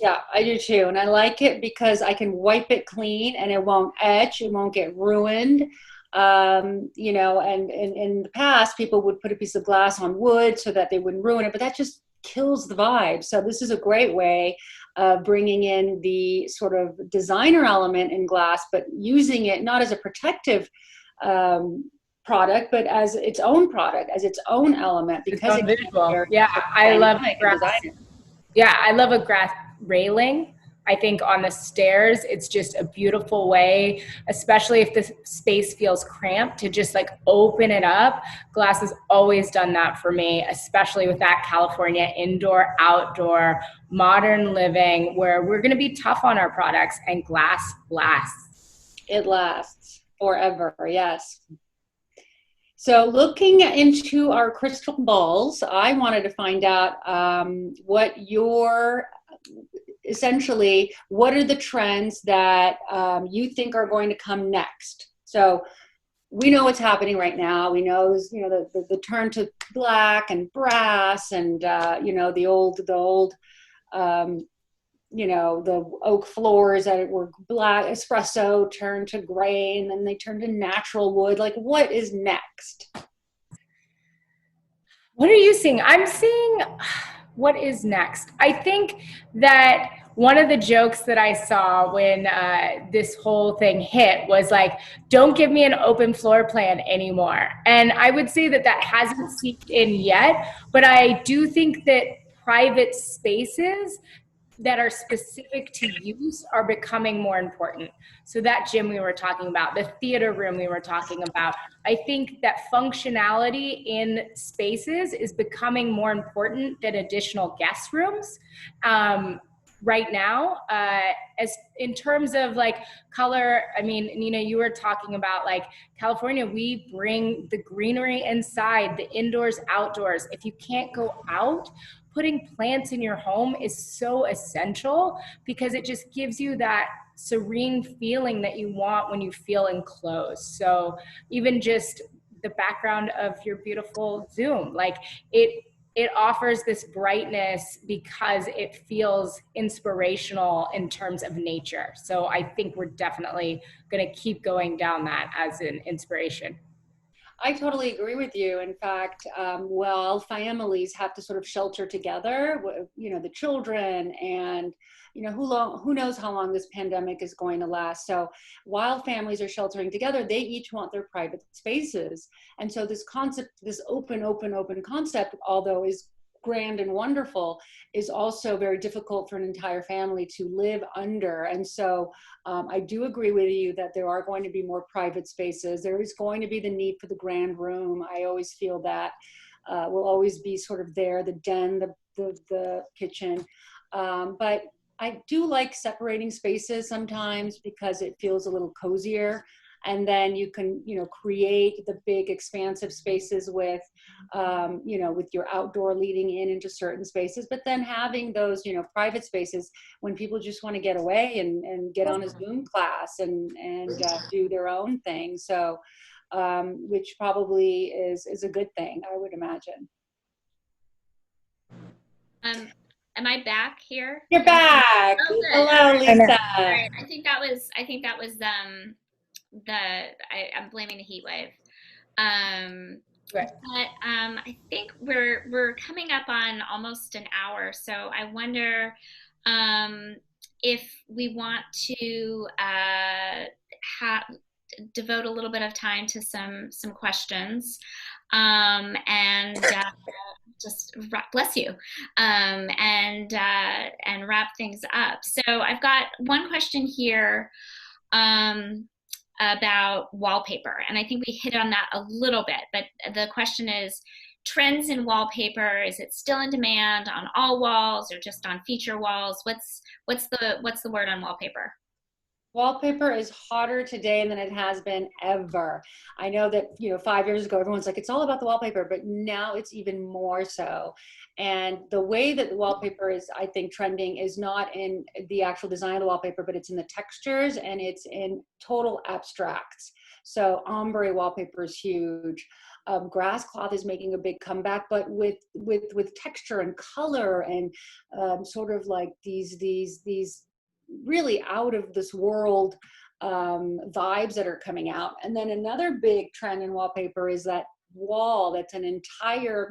Yeah, I do too. And I like it because I can wipe it clean and it won't etch, it won't get ruined. You know, and in the past, people would put a piece of glass on wood so that they wouldn't ruin it, but that just kills the vibe. So this is a great way of bringing in the sort of designer element in glass, but using it not as a protective product, but as its own product, as its own element, It's because own it's visual. very Yeah, I love dynamic and grass. designer. Yeah, I love a grass railing. I think on the stairs, it's just a beautiful way, especially if the space feels cramped, to just like open it up. Glass has always done that for me, especially with that California indoor, outdoor, modern living, where we're going to be tough on our products, and glass lasts. It lasts forever, yes. So looking into our crystal balls, I wanted to find out what are the trends that you think are going to come next? So we know what's happening right now. We know, the turn to black and brass, and the old the oak floors that were black espresso turned to gray, and then they turned to natural wood. Like, what is next? What are you seeing? I'm seeing what is next. I think that one of the jokes that I saw when this whole thing hit was like, don't give me an open floor plan anymore. And I would say that that hasn't seeped in yet, but I do think that private spaces that are specific to use are becoming more important. So that gym we were talking about, the theater room we were talking about, I think that functionality in spaces is becoming more important than additional guest rooms. Right now, as in terms of like color, I mean, Nina, you were talking about like California, we bring the greenery inside, the indoors, outdoors. If you can't go out, putting plants in your home is so essential, because it just gives you that serene feeling that you want when you feel enclosed. So even just the background of your beautiful Zoom, like it offers this brightness because it feels inspirational in terms of nature. So I think we're definitely going to keep going down that as an inspiration. I totally agree with you. In fact, while families have to sort of shelter together, the children, and who knows how long this pandemic is going to last. So while families are sheltering together, they each want their private spaces. And so this concept, this open concept, although is grand and wonderful, is also very difficult for an entire family to live under. And so I do agree with you that there are going to be more private spaces. There is going to be the need for the grand room. I always feel that will always be sort of there, the den, the kitchen. But I do like separating spaces sometimes, because it feels a little cozier. And then you can, create the big expansive spaces with, with your outdoor leading into certain spaces, but then having those, private spaces when people just want to get away and get on a Zoom class and do their own thing. So, which probably is a good thing, I would imagine. Am I back here? You're back. Oh, good. Hello, Lisa. All right. I think that was I'm blaming the heat wave. Right. But I think we're coming up on almost an hour, so I wonder if we want to devote a little bit of time to some questions, and just bless you, and wrap things up. So I've got one question here about wallpaper, and I think we hit on that a little bit, but the question is, trends in wallpaper, is it still in demand on all walls or just on feature walls? What's the word on wallpaper? Wallpaper is hotter today than it has been ever. I know that, 5 years ago, everyone's like, it's all about the wallpaper, but now it's even more so. And the way that the wallpaper is, I think, trending is not in the actual design of the wallpaper, but it's in the textures, and it's in total abstracts. So ombre wallpaper is huge. Grass cloth is making a big comeback, but with texture and color, and sort of like these really out of this world vibes that are coming out. And then another big trend in wallpaper is that wall that's an entire,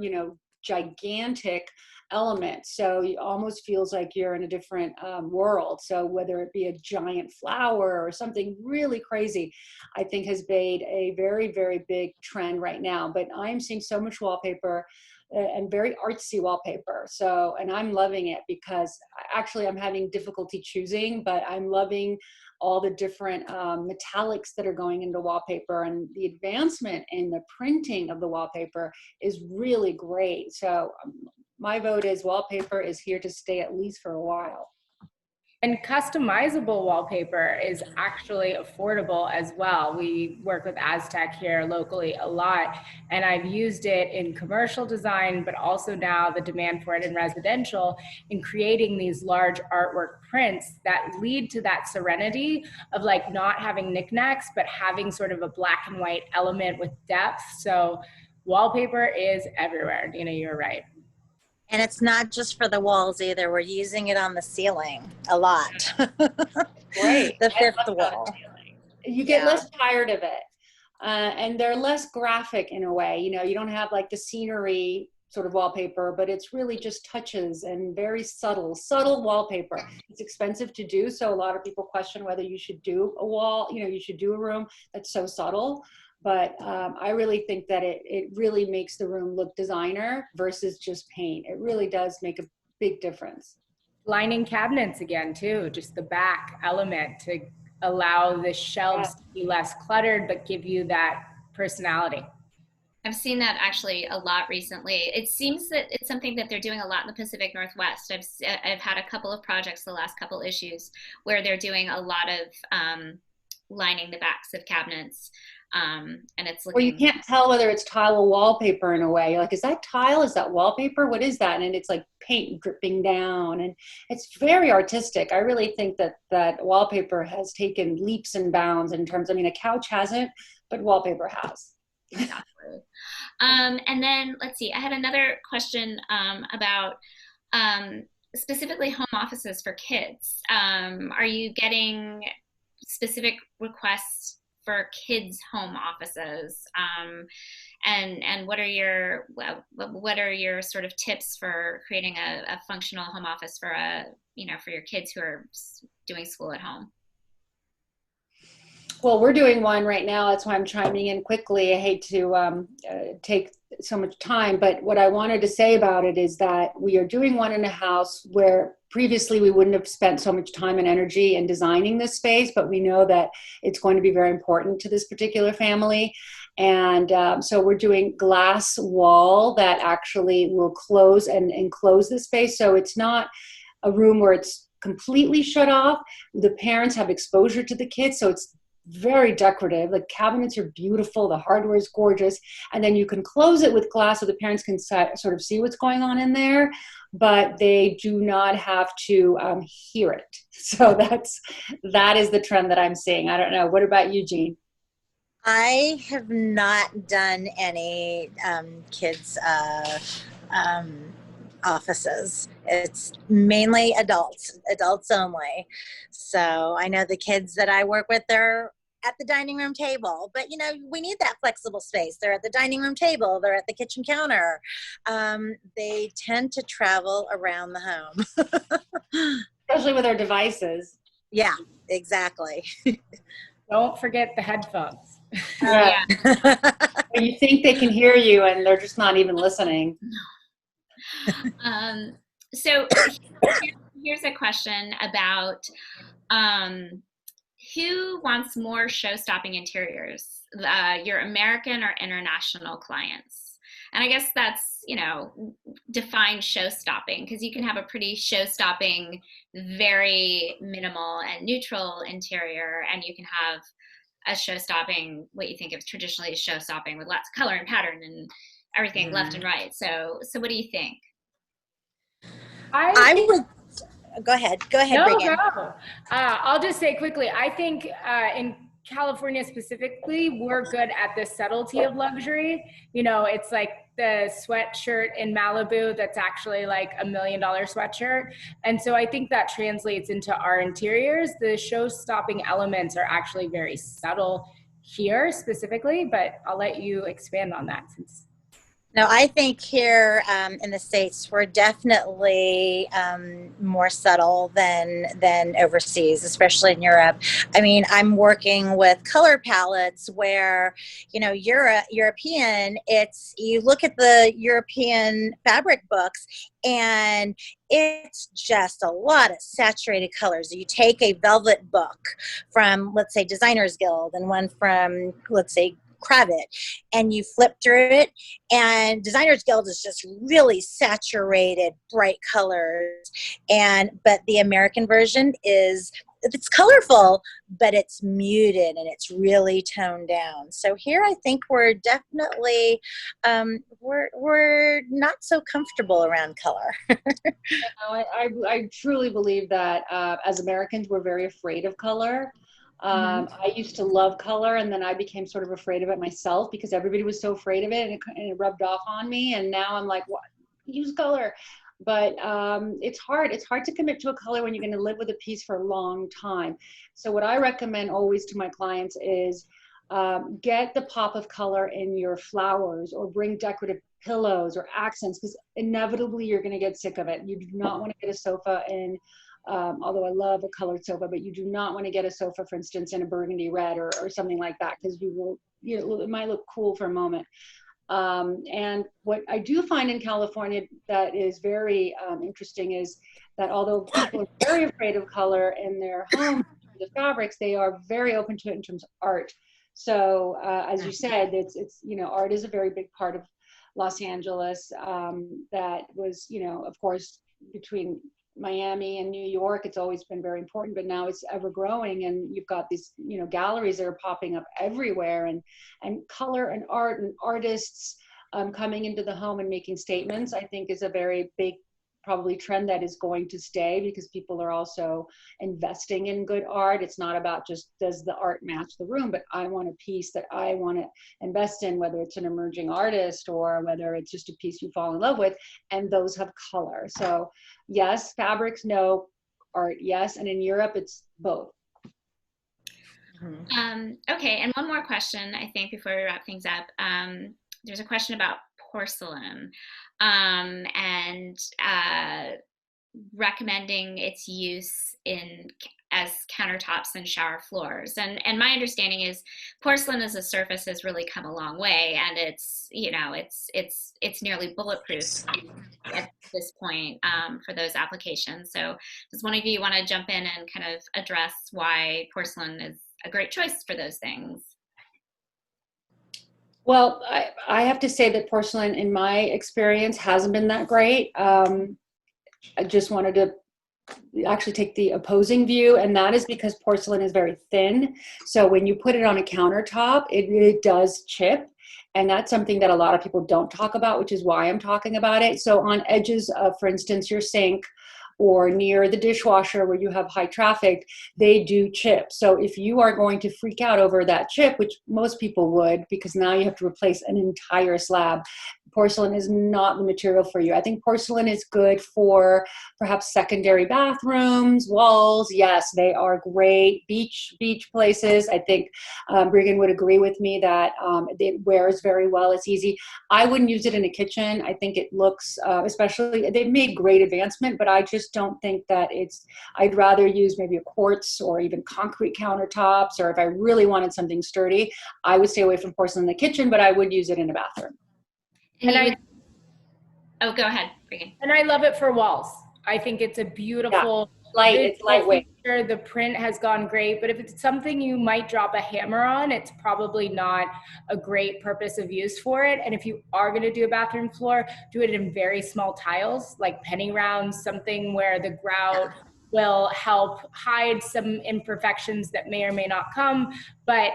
gigantic element. So it almost feels like you're in a different world. So whether it be a giant flower or something really crazy, I think has made a very, very big trend right now. But I'm seeing so much wallpaper and very artsy wallpaper. So, and I'm loving it because actually I'm having difficulty choosing, but I'm loving all the different metallics that are going into wallpaper, and the advancement in the printing of the wallpaper is really great. So my vote is wallpaper is here to stay at least for a while. And customizable wallpaper is actually affordable as well. We work with Aztec here locally a lot, and I've used it in commercial design, but also now the demand for it in residential, in creating these large artwork prints that lead to that serenity of like not having knickknacks, but having sort of a black and white element with depth. So wallpaper is everywhere. You know, you're right. And it's not just for the walls either. We're using it on the ceiling a lot. Great. The fifth wall. You get less tired of it. And they're less graphic in a way. You know, you don't have like the scenery sort of wallpaper, but it's really just touches and very subtle wallpaper. It's expensive to do. So a lot of people question whether you should do a wall, you know, you should do a room that's so subtle. But I really think that it really makes the room look designer versus just paint. It really does make a big difference. Lining cabinets again too, just the back element to allow the shelves to be less cluttered, but give you that personality. I've seen that actually a lot recently. It seems that it's something that they're doing a lot in the Pacific Northwest. I've had a couple of projects the last couple issues where they're doing a lot of lining the backs of cabinets. And it's looking. Well, you can't tell whether it's tile or wallpaper in a way. You're like, is that tile? Is that wallpaper? What is that? And it's like paint dripping down, and it's very artistic. I really think that wallpaper has taken leaps and bounds in terms. I mean, a couch hasn't, but wallpaper has. Exactly. And then let's see. I had another question about specifically home offices for kids. Are you getting specific requests for kids' home offices, and what are your sort of tips for creating a functional home office for for your kids who are doing school at home? Well, we're doing one right now. That's why I'm chiming in quickly. I hate to take so much time, but what I wanted to say about it is that we are doing one in a house where previously we wouldn't have spent so much time and energy in designing this space, but we know that it's going to be very important to this particular family. And so we're doing glass wall that actually will close and enclose the space. So it's not a room where it's completely shut off. The parents have exposure to the kids, so it's very decorative. The cabinets are beautiful, the hardware is gorgeous, and then you can close it with glass so the parents can sort of see what's going on in there, but they do not have to hear it. So that is the trend that I'm seeing. I don't know. What about you, Jeanne? I have not done any kids offices. It's mainly adults only. So I know the kids that I work with, they're at the dining room table, but you know, we need that flexible space. They're at the dining room table, they're at the kitchen counter. They tend to travel around the home. Especially with our devices. Yeah, exactly. Don't forget the headphones. Yeah. You think they can hear you and they're just not even listening. So here's a question about who wants more show-stopping interiors, your American or international clients? And I guess that's, define show-stopping, because you can have a pretty show-stopping, very minimal and neutral interior, and you can have a show-stopping, what you think of traditionally as show-stopping with lots of color and pattern and everything left and right. So what do you think? I would go ahead. No, Breegan. no. I'll just say quickly, I think in California specifically, we're good at the subtlety of luxury. It's like the sweatshirt in Malibu that's actually like $1 million sweatshirt. And so I think that translates into our interiors. The show-stopping elements are actually very subtle here specifically, but I'll let you expand on that since. No, I think here in the States, we're definitely more subtle than overseas, especially in Europe. I mean, I'm working with color palettes where, you know, European, it's, you look at the European fabric books and it's just a lot of saturated colors. You take a velvet book from, let's say, Designers Guild and one from, let's say, Cravat, and you flip through it, and Designers Guild is just really saturated bright colors, and but the American version is, it's colorful but it's muted and it's really toned down. So here I think we're definitely we're not so comfortable around color. I truly believe that as Americans, we're very afraid of color. I used to love color, and then I became sort of afraid of it myself because everybody was so afraid of it, and it rubbed off on me. And now I'm like, what? Use color. But it's hard. It's hard to commit to a color when you're going to live with a piece for a long time. So what I recommend always to my clients is get the pop of color in your flowers, or bring decorative pillows or accents, because inevitably you're going to get sick of it. You do not want to get a sofa in, although I love a colored sofa, but you do not want to get a sofa, for instance, in a burgundy red or something like that, because you will, you know, it might look cool for a moment. And what I do find in California that is very interesting is that although people are very afraid of color in their homes, the fabrics, they are very open to it in terms of art. So as you said, it's you know, art is a very big part of Los Angeles. That was, you know, of course, between Miami and New York, it's always been very important, but now it's ever growing, and you've got these, you know, galleries that are popping up everywhere, and color and art and artists coming into the home and making statements, I think is a very big probably trend that is going to stay, because people are also investing in good art. It's not about just, does the art match the room, but I want a piece that I want to invest in, whether it's an emerging artist or whether it's just a piece you fall in love with, and those have color. So yes, fabrics, no; art, yes. And in Europe, it's both. Okay, and one more question, I think, before we wrap things up. There's a question about porcelain, and recommending its use in as countertops and shower floors. And my understanding is porcelain as a surface has really come a long way, and it's, you know, it's nearly bulletproof at this point for those applications. So does one of you want to jump in and kind of address why porcelain is a great choice for those things? Well, I have to say that porcelain, in my experience, hasn't been that great. I just wanted to actually take the opposing view, and that is because porcelain is very thin. So when you put it on a countertop, it really does chip. And that's something that a lot of people don't talk about, which is why I'm talking about it. So on edges of, for instance, your sink, or near the dishwasher where you have high traffic, they do chip. So if you are going to freak out over that chip, which most people would, because now you have to replace an entire slab, porcelain is not the material for you. I think porcelain is good for perhaps secondary bathrooms, walls. Yes, they are great. Beach places. I think Breegan would agree with me that it wears very well. It's easy. I wouldn't use it in a kitchen. I think it looks, especially, they've made great advancement, but I just don't think that it's, I'd rather use maybe a quartz or even concrete countertops, or if I really wanted something sturdy, I would stay away from porcelain in the kitchen, but I would use it in a bathroom. Oh, go ahead, Breegan. And I love it for walls. I think it's a beautiful, light. It's lightweight. Feature. The print has gone great, but if it's something you might drop a hammer on, it's probably not a great purpose of use for it. And if you are going to do a bathroom floor, do it in very small tiles, like penny rounds, something where the grout will help hide some imperfections that may or may not come. But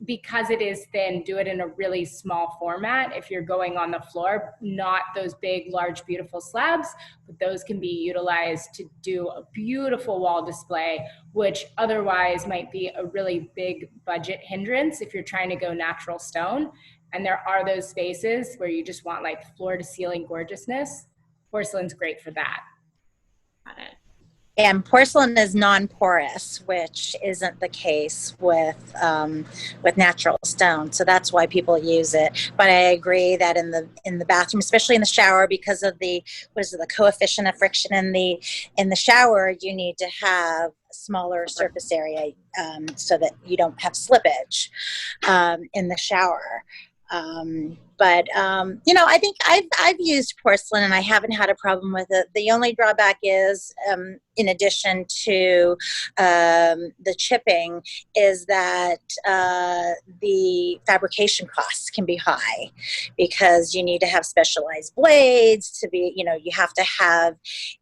because it is thin, do it in a really small format if you're going on the floor, not those big, large, beautiful slabs, but those can be utilized to do a beautiful wall display, which otherwise might be a really big budget hindrance if you're trying to go natural stone. And there are those spaces where you just want like floor to ceiling gorgeousness. Porcelain's great for that. Got it. And porcelain is non-porous, which isn't the case with natural stone. So that's why people use it. But I agree that in the bathroom, especially in the shower, because of the the coefficient of friction in the shower, you need to have smaller surface area so that you don't have slippage in the shower. I think I've used porcelain and I haven't had a problem with it. The only drawback is, in addition to the chipping, is that the fabrication costs can be high because you need to have specialized blades to be, you have to have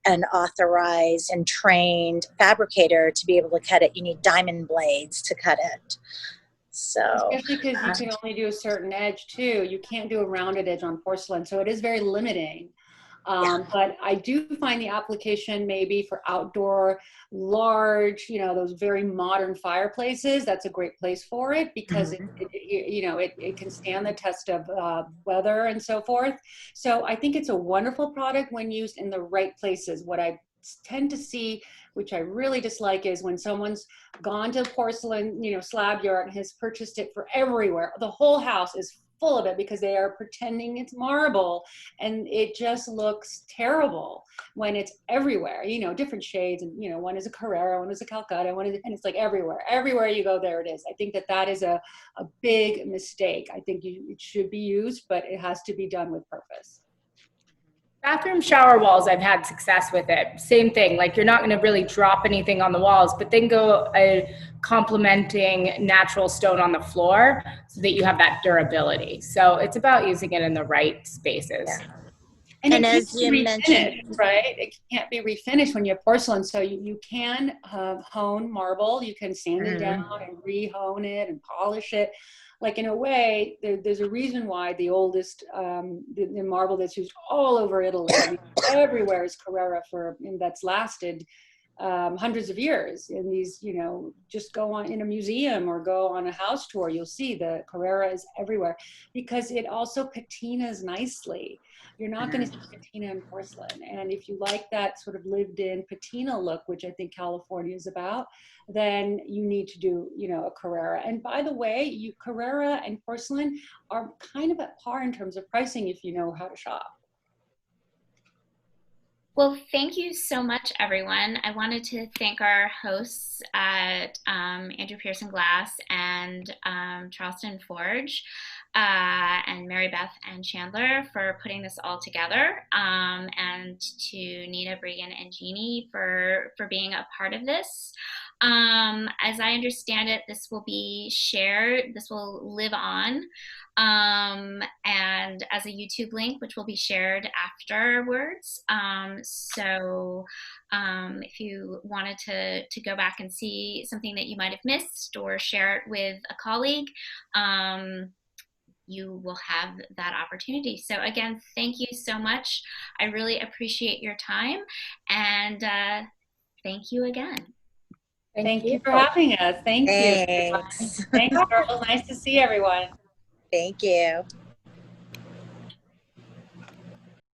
an authorized and trained fabricator to be able to cut it. You need diamond blades to cut it. So, especially because you can only do a certain edge too. You can't do a rounded edge on porcelain, so it is very limiting. But I do find the application maybe for outdoor, large, those very modern fireplaces. That's a great place for it because it can stand the test of weather and so forth. So I think it's a wonderful product when used in the right places. What I tend to see, which I really dislike, is when someone's gone to porcelain, slab yard and has purchased it for everywhere. The whole house is full of it because they are pretending it's marble, and it just looks terrible when it's everywhere. Different shades, and one is a Carrara, one is a Calcutta, and it's like everywhere you go, there it is. I think that is a big mistake. I think it should be used, but it has to be done with purpose. Bathroom shower walls, I've had success with it. Same thing, like you're not going to really drop anything on the walls, but then go a complementing natural stone on the floor so that you have that durability. So it's about using it in the right spaces. Yeah. And as you mentioned, right? It can't be refinished when you have porcelain. So you can hone marble. You can sand it down and re-hone it and polish it. Like, in a way, there's a reason why the oldest the marble that's used all over Italy, everywhere, is Carrara, and that's lasted hundreds of years. And these, just go on in a museum or go on a house tour, you'll see the Carrara is everywhere because it also patinas nicely. You're not going to see patina in porcelain. And if you like that sort of lived-in patina look, which I think California is about, then you need to do, a Carrara. And by the way, Carrara and porcelain are kind of at par in terms of pricing if you know how to shop. Well, thank you so much, everyone. I wanted to thank our hosts at Andrew Pearson Glass and Charleston Forge, and Mary Beth and Chandler for putting this all together, and to Nina, Breegan, and Jeanne for being a part of this. As I understand it, this will be shared, this will live on, and as a YouTube link, which will be shared afterwards. So if you wanted to go back and see something that you might have missed or share it with a colleague, you will have that opportunity. So again, thank you so much. I really appreciate your time, and thank you again. Thank you for having us. Thank you. Thanks. Thanks, Carl. Nice to see everyone. Thank you.